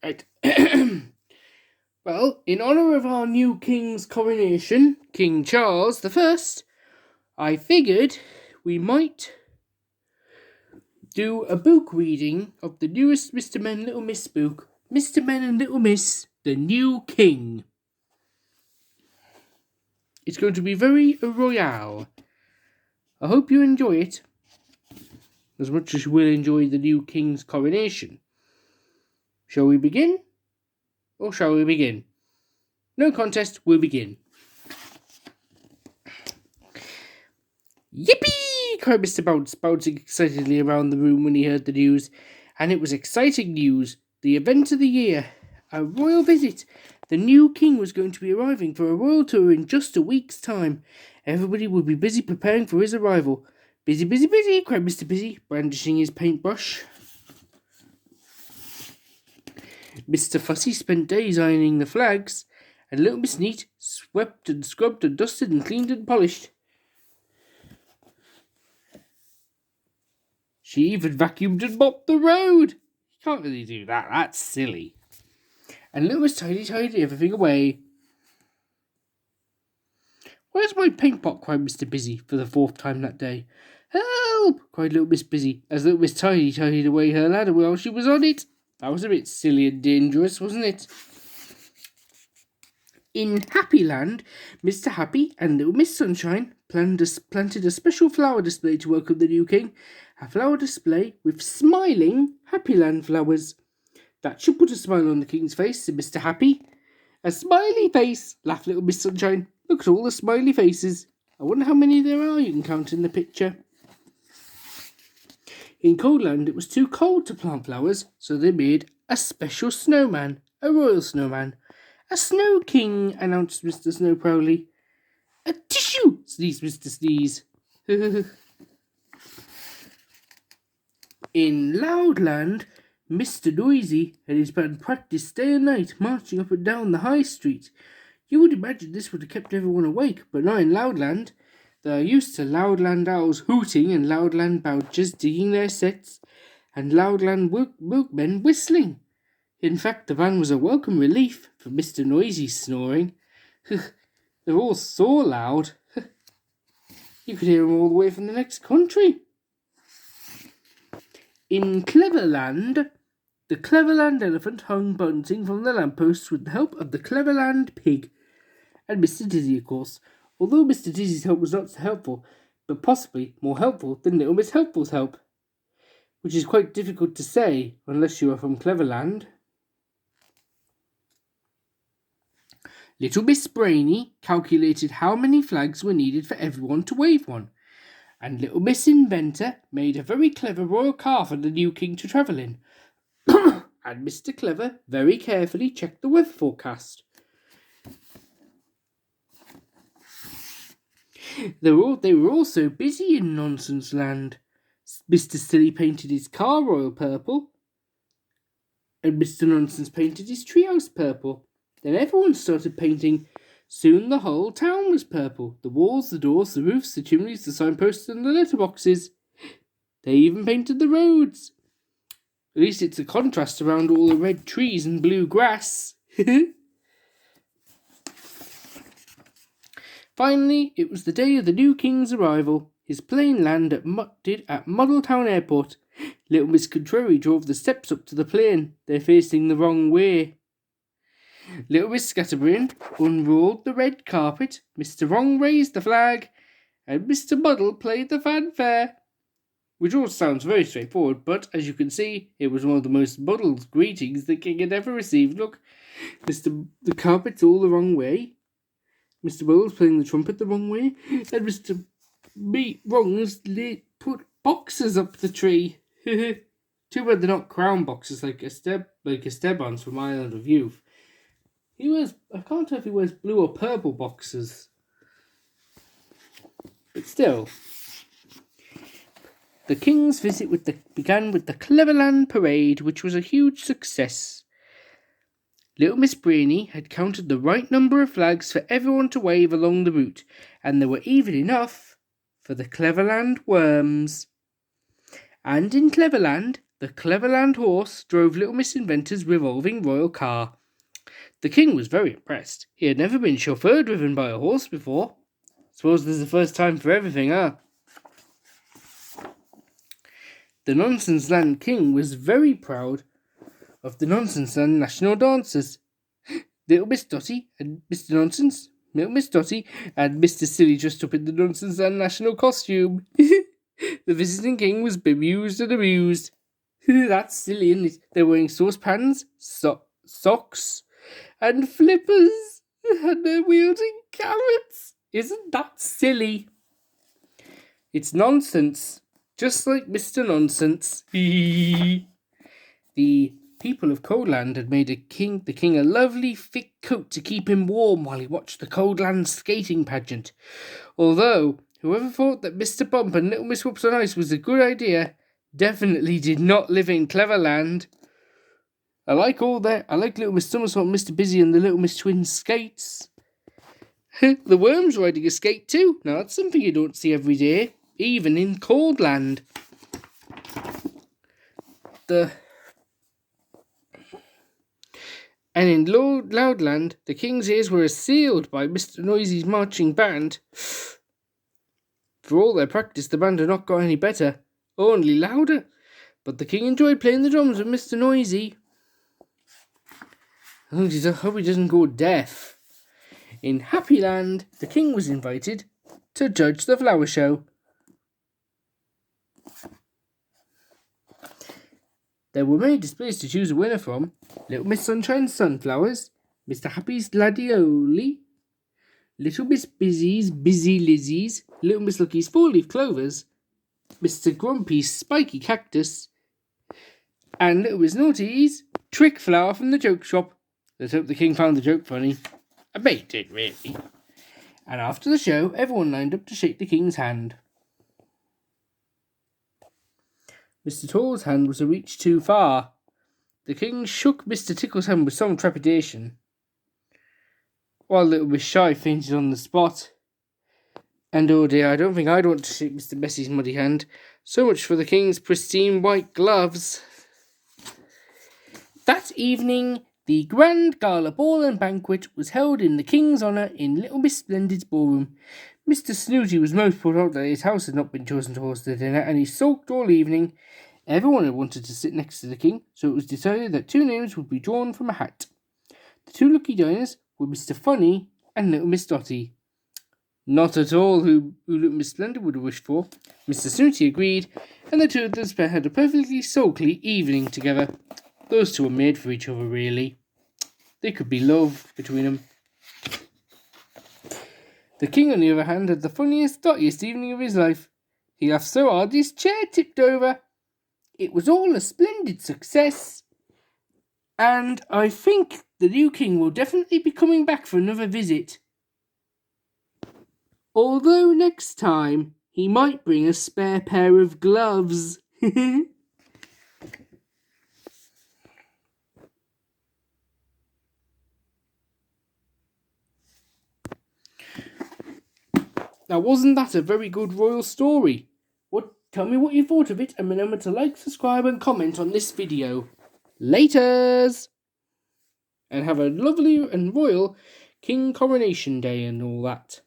Right. Well, in honour of our new king's coronation, King Charles the I figured we might do a book reading of the newest Mr. Men Little Miss book, Mr. Men and Little Miss, The New King. It's going to be very royale. I hope you enjoy it as much as you will enjoy the new king's coronation. Shall we begin? Or shall we begin? No contest, we'll begin. Yippee! Cried Mr. Bounce, bouncing excitedly around the room when he heard the news. And it was exciting news. The event of the year. A royal visit. The new king was going to be arriving for a royal tour in just a week's time. Everybody would be busy preparing for his arrival. Busy, busy, busy, cried Mr. Busy, brandishing his paintbrush. Mr. Fussy spent days ironing the flags, and little Miss Neat swept and scrubbed and dusted and cleaned and polished. She even vacuumed and mopped the road. You can't really do that. That's silly. And little Miss Tidy tidied everything away. Where's my paint pot? Cried Mr. Busy for the fourth time that day. Help! Cried little Miss Busy as little Miss Tidy tidied away her ladder while she was on it. That was a bit silly and dangerous, wasn't it? In Happy Land, Mr. Happy and little Miss Sunshine planted a special flower display to welcome the new king. A flower display with smiling Happy Land flowers. That should put a smile on the king's face, said Mr. Happy. A smiley face, laughed little Miss Sunshine. Look at all the smiley faces. I wonder how many there are you can count in the picture. In Cold Land, it was too cold to plant flowers, so they made a special snowman, a royal snowman. A snow king, announced Mr. Snow proudly. A tissue, sneezed Mr. Sneeze. In Loudland, Mr. Noisy and his band practiced day and night, marching up and down the high street. You would imagine this would have kept everyone awake, but not in Loudland. They are used to Loudland owls hooting and Loudland bouchers digging their sets, and Loudland milkmen whistling. In fact, the van was a welcome relief for Mr. Noisy's snoring. They're all so loud. You could hear them all the way from the next country. In Cleverland, the Cleverland elephant hung bunting from the lampposts with the help of the Cleverland pig. And Mr. Dizzy, of course. Although Mr. Dizzy's help was not so helpful, but possibly more helpful than Little Miss Helpful's help. Which is quite difficult to say, unless you are from Cleverland. Little Miss Brainy calculated how many flags were needed for everyone to wave one, and Little Miss Inventor made a very clever royal car for the new king to travel in, and Mr. Clever very carefully checked the weather forecast. They were all so busy in Nonsense Land. Mr. Silly painted his car royal purple, and Mr. Nonsense painted his treehouse purple. Then everyone started painting. Soon the whole town was purple. The walls, the doors, the roofs, the chimneys, the signposts, and the letterboxes. They even painted the roads. At least it's a contrast around all the red trees and blue grass. Finally, it was the day of the new king's arrival. His plane landed at Model Town Airport. Little Miss Contrary drove the steps up to the plane. They're facing the wrong way. Little Miss Scatterbrain unrolled the red carpet, Mr. Wrong raised the flag, and Mr. Muddle played the fanfare. Which all sounds very straightforward, but as you can see, it was one of the most muddled greetings the king had ever received. Look, the carpet's all the wrong way. Mr. Muddle's playing the trumpet the wrong way, and Mr. Wrong's put boxes up the tree. Too bad they're not crown boxes like Esteban's from Island of Youth. I can't tell if he wears blue or purple boxes. But still. The king's visit began with the Cleverland Parade, which was a huge success. Little Miss Brainy had counted the right number of flags for everyone to wave along the route, and there were even enough for the Cleverland worms. And in Cleverland, the Cleverland horse drove Little Miss Inventor's revolving royal car. The king was very impressed. He had never been chauffeur-driven by a horse before. Suppose this is the first time for everything, huh? The Nonsense Land king was very proud of the Nonsense Land national dancers. Little Miss Dotty and Mr. Nonsense, Little Miss Dotty and Mr. Silly dressed up in the Nonsense Land national costume. The visiting king was bemused and amused. That's silly, isn't it? They're wearing saucepans, socks, and flippers, and they're wielding carrots. Isn't that silly? It's nonsense, just like Mr. Nonsense. The people of Coldland had made the king a lovely thick coat to keep him warm while he watched the Coldland skating pageant. Although, whoever thought that Mr. Bump and Little Miss Whoops on Ice was a good idea definitely did not live in Cleverland. I like Little Miss Somersault and Mr. Busy and the Little Miss Twins skates. The worm's riding a skate too. Now that's something you don't see every day, even in Coldland. And in Loudland, the king's ears were assailed by Mr. Noisy's marching band. For all their practice, the band had not got any better, only louder. But the king enjoyed playing the drums with Mr. Noisy. I hope he doesn't go deaf. In Happy Land, the king was invited to judge the flower show. There were many displays to choose a winner from. Little Miss Sunshine's sunflowers, Mr. Happy's gladioli, Little Miss Busy's busy lizzies, Little Miss Lucky's four-leaf clovers, Mr. Grumpy's spiky cactus, and Little Miss Naughty's trick flower from the joke shop. Let's hope the king found the joke funny. I bet he did, really. And after the show, everyone lined up to shake the king's hand. Mr. Tall's hand was a reach too far. The king shook Mr. Tickle's hand with some trepidation, while Little Miss Shy fainted on the spot. And oh dear, I don't think I'd want to shake Mr. Bessie's muddy hand. So much for the king's pristine white gloves. That evening, the grand gala ball and banquet was held in the king's honour in Little Miss Splendid's ballroom. Mr. Snooty was most put out that his house had not been chosen to host the dinner, and he sulked all evening. Everyone had wanted to sit next to the king, so it was decided that 2 names would be drawn from a hat. The 2 lucky diners were Mr. Funny and Little Miss Dotty. Not at all who Little Miss Splendid would have wished for. Mr. Snooty agreed, and the 2 of them had a perfectly sulky evening together. Those 2 were made for each other, really. There could be love between them. The king, on the other hand, had the funniest, dottiest evening of his life. He laughed so hard his chair tipped over. It was all a splendid success, and I think the new king will definitely be coming back for another visit. Although next time he might bring a spare pair of gloves. Now, wasn't that a very good royal story? Tell me what you thought of it, and remember to like, subscribe and comment on this video. Laters! And have a lovely and royal King Coronation Day and all that.